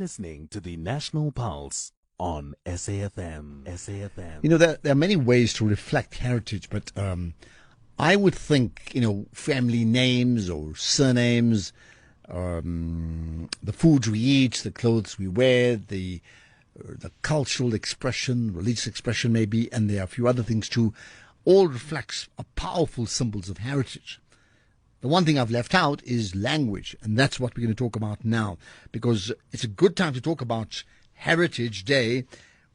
listening to the National Pulse on SAfm. SAfm. You know, there are many ways to reflect heritage, but I would think, family names or surnames, the foods we eat, the clothes we wear, the cultural expression, religious expression maybe, and there are a few other things too, all reflects powerful symbols of heritage. The one thing I've left out is language, and that's what we're going to talk about now, because it's a good time to talk about Heritage Day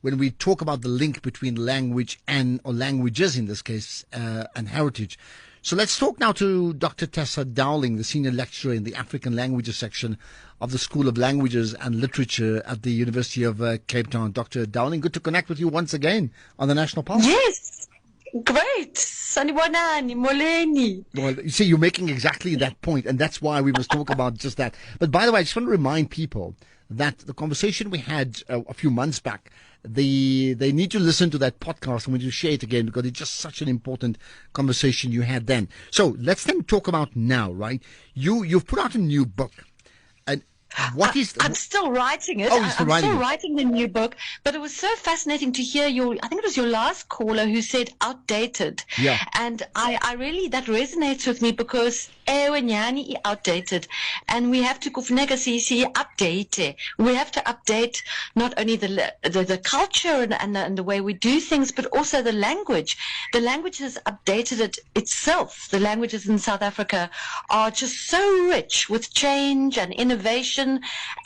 when we talk about the link between language or languages in this case, and heritage. So let's talk now to Dr. Tessa Dowling, the senior lecturer in the African Languages section of the School of Languages and Literature at the University of Cape Town. Dr. Dowling, good to connect with you once again on the National Pulse. Yes, great. Sanibonani, moleni. Well, you see, you're making exactly that point, and that's why we must talk about just that. But by the way, I just want to remind people that the conversation we had a few months back, they need to listen to that podcast and we need to share it again because it's just such an important conversation you had then. So let's then talk about now, right? You've put out a new book. What is? I'm still writing it. I'm still writing the new book, but it was so fascinating to hear I think it was your last caller who said outdated. Yeah. And I really, that resonates with me because nyani outdated, and we have to update. We have to update not only the culture and the way we do things, but also the language. The language has updated it itself. The languages in South Africa are just so rich with change and innovation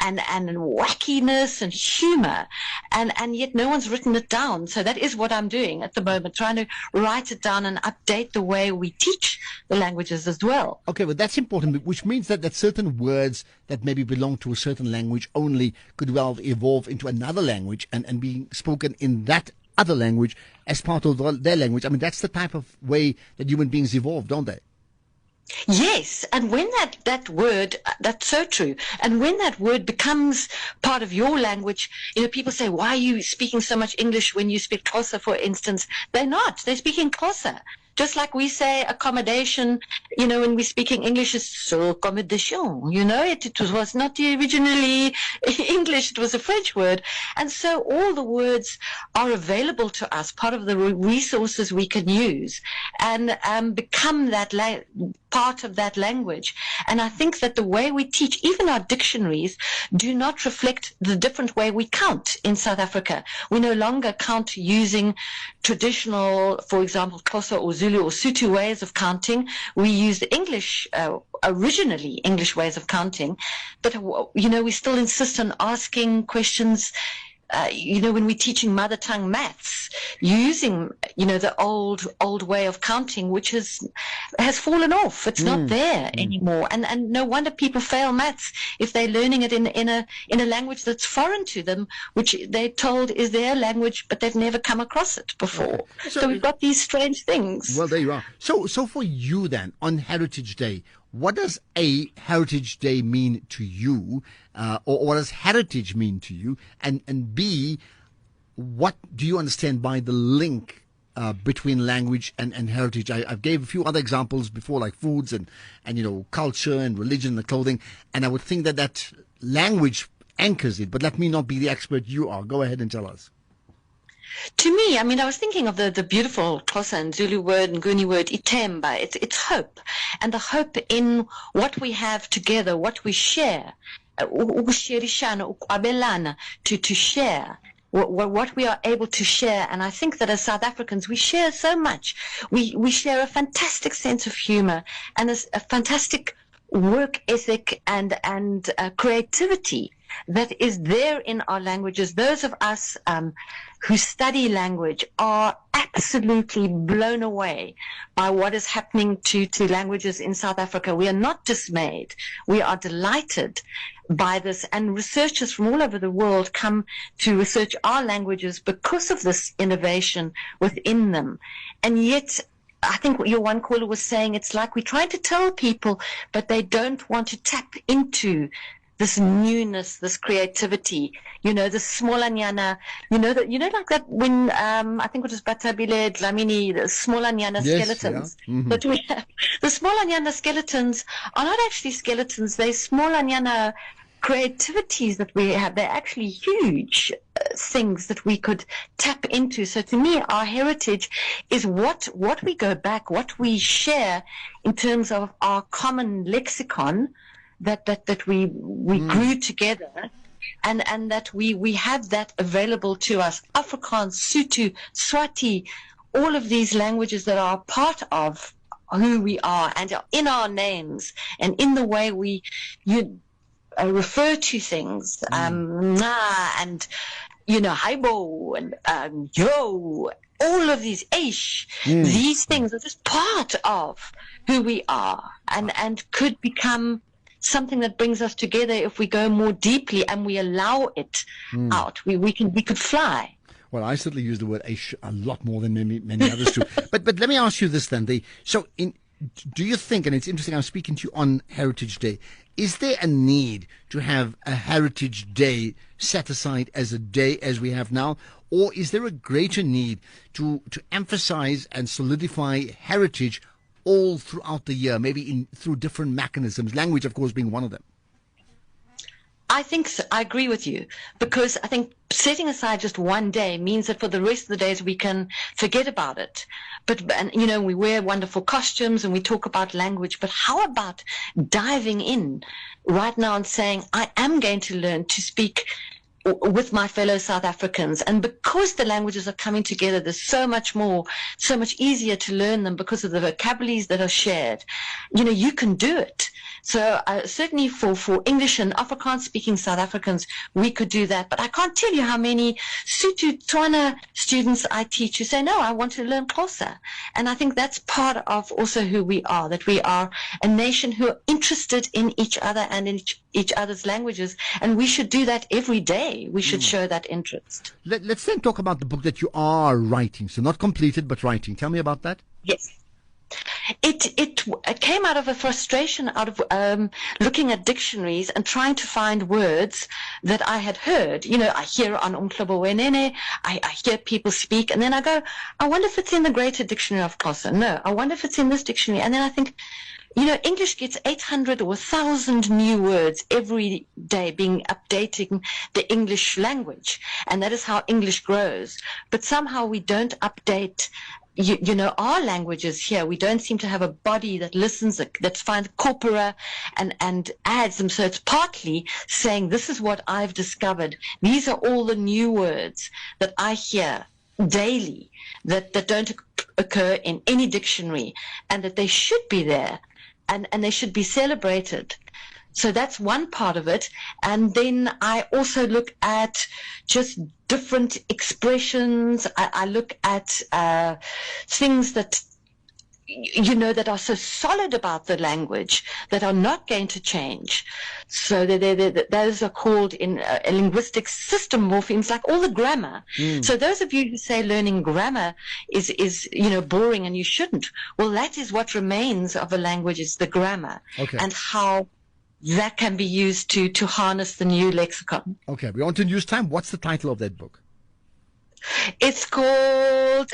and wackiness and humor, and yet no one's written it down. So that is what I'm doing at the moment, trying to write it down and update the way we teach the languages as well. Okay, well that's important, which means that certain words that maybe belong to a certain language only could well evolve into another language and be spoken in that other language as part of their language. I mean, that's the type of way that human beings evolve, don't they? Yes, and when that word, that's so true, and when that word becomes part of your language, people say, why are you speaking so much English when you speak Xhosa, for instance? They're not. They're speaking Xhosa. Just like we say accommodation, when we're speaking English, it's so accommodation, it was not originally English, it was a French word. And so all the words are available to us, part of the resources we can use and become that part of that language. And I think that the way we teach, even our dictionaries, do not reflect the different way we count in South Africa. We no longer count using traditional, for example, Xhosa or Zulu or Sotho ways of counting. We use the English, originally English ways of counting, but we still insist on asking questions. When we're teaching mother tongue maths, using, the old way of counting, which has fallen off. It's not there anymore. And no wonder people fail maths if they're learning it in a language that's foreign to them, which they're told is their language, but they've never come across it before. Okay. So we've got these strange things. Well, there you are. So for you then, on Heritage Day, what does a Heritage Day mean to you, or what does heritage mean to you? And B, what do you understand by the link between language and heritage? I gave a few other examples before, like foods and culture and religion and the clothing, and I would think that language anchors it. But let me not be the expert you are. Go ahead and tell us. To me, I was thinking of the beautiful Xhosa and Zulu word and Nguni word, itemba. It's hope. And the hope in what we have together, what we share, to share. What we are able to share. And I think that as South Africans, we share so much. We share a fantastic sense of humor and a fantastic work ethic and creativity that is there in our languages. Those of us who study language are absolutely blown away by what is happening to languages in South Africa. We are not dismayed. We are delighted by this, and researchers from all over the world come to research our languages because of this innovation within them. And yet, I think what your one caller was saying, it's like we're trying to tell people, but they don't want to tap into this newness, this creativity, the smolanyana, like that when, I think it was Batabile, Dlamini, the smolanyana skeletons that we have. The smolanyana skeletons are not actually skeletons, they're smolanyana creativities that we have, they're actually huge things that we could tap into. So to me, our heritage is what we go back, what we share in terms of our common lexicon that we grew together. And that we have that available to us. Afrikaans, Sotho, Swati, all of these languages that are part of who we are and are in our names and in the way we refer to things. And, haibo and yo, all of these these things are just part of who we are and could become something that brings us together if we go more deeply and we allow it out. We could fly. Well, I certainly use the word "ish" a lot more than many others do. But let me ask you this then. Do you think, and it's interesting, I'm speaking to you on Heritage Day, is there a need to have a Heritage Day set aside as a day as we have now? Or is there a greater need to emphasize and solidify heritage all throughout the year, maybe through different mechanisms, language, of course, being one of them? I think so. I agree with you, because I think setting aside just one day means that for the rest of the days we can forget about it. We wear wonderful costumes and we talk about language, but how about diving in right now and saying, I am going to learn to speak with my fellow South Africans, and because the languages are coming together, there's so much easier to learn them because of the vocabularies that are shared. You can do it. So certainly for English and Afrikaans speaking South Africans, we could do that. But I can't tell you how many Sotho Tswana students I teach who say, no, I want to learn Xhosa. And I think that's part of also who we are, that we are a nation who are interested in each other and in each other's languages. And we should do that every day. We should show that interest. Let's then talk about the book that you are writing. So not completed, but writing. Tell me about that. Yes. It came out of a frustration out of looking at dictionaries and trying to find words that I had heard. I hear on Umhlobo Wenene, I hear people speak, and then I go, I wonder if it's in the Greater Dictionary of Xhosa. No, I wonder if it's in this dictionary. And then I think, English gets 800 or 1,000 new words every day, updating the English language. And that is how English grows. But somehow we don't update our languages here. We don't seem to have a body that listens, that finds corpora and adds them. So it's partly saying, this is what I've discovered. These are all the new words that I hear daily that don't occur in any dictionary, and that they should be there and they should be celebrated. So that's one part of it. And then I also look at just different expressions. I look at things that, that are so solid about the language that are not going to change. So those are called in linguistics system morphemes, like all the grammar. So those of you who say learning grammar is boring and you shouldn't, well, that is what remains of a language, is the grammar. Okay. And how that can be used to harness the new lexicon. Okay, we're on to news time. What's the title of that book? It's called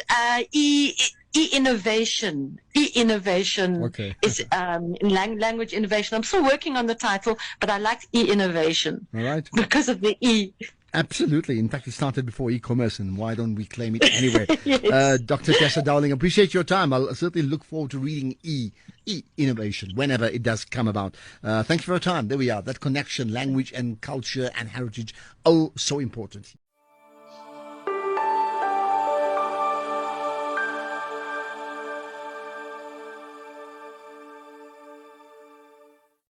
E-Innovation. E-Innovation is language innovation. I'm still working on the title, but I like E-Innovation. All right. Because of the E. Absolutely. In fact, it started before e-commerce, and why don't we claim it anyway? Yes. Dr. Tessa Dowling, appreciate your time. I'll certainly look forward to reading E-Innovation whenever it does come about. Thank you for your time. There we are. That connection, language and culture and heritage, oh, so important.